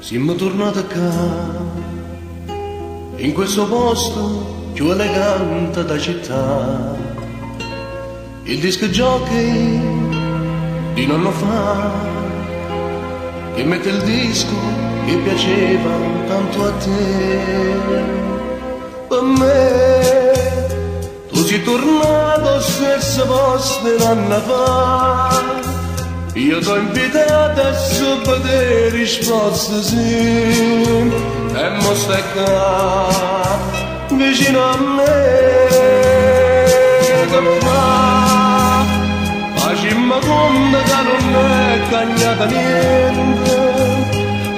Siamo tornati qua, in questo posto più elegante da città. Il disco jockey di nonno fa, che mette il disco che piaceva tanto a te. Per me, tu sei tornato al stesso posto un anno fa. Io t'ho invitato a vedere risposte sì, e mo stai qua, vicino a me, che fa? Facimmo conto che non è cambiata niente,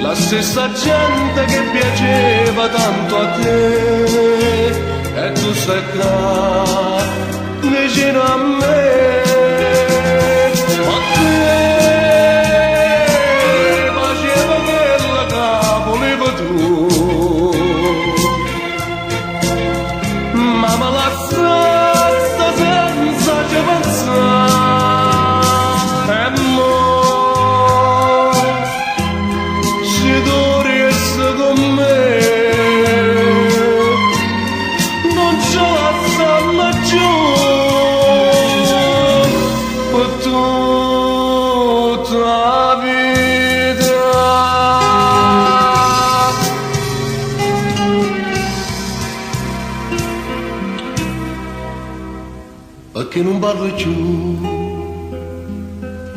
la stessa gente che piaceva tanto a te, e tu stai qua, vicino a me. Ma me la stessa senza ci pensare, e mo se tu riesci con me non ce la stanno giù per tutta la vita. Perché non parli più,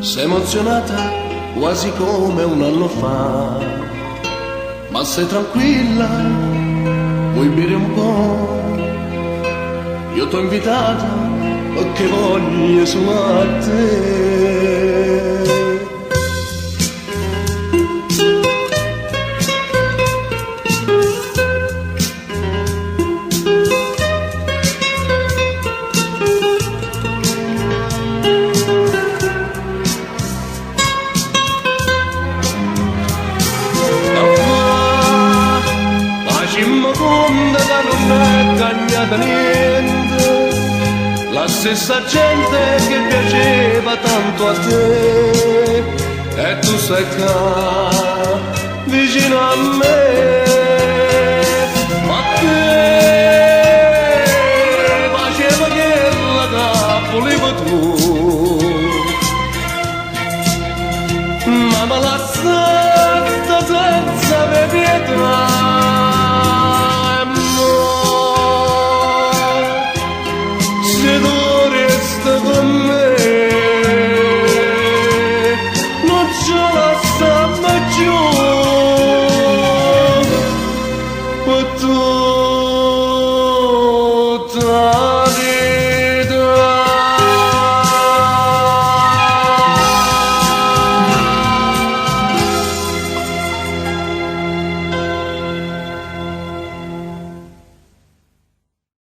sei emozionata quasi come un anno fa, ma sei tranquilla, vuoi bere un po'? Io t'ho invitata perché voglio su a te. Facimmo conto che non è cambiata niente, la stessa gente che piaceva tanto a te, e tu stai qua, vicino a me. Ma che faceva quella che volevo tu, ma me la stessa senza pietà.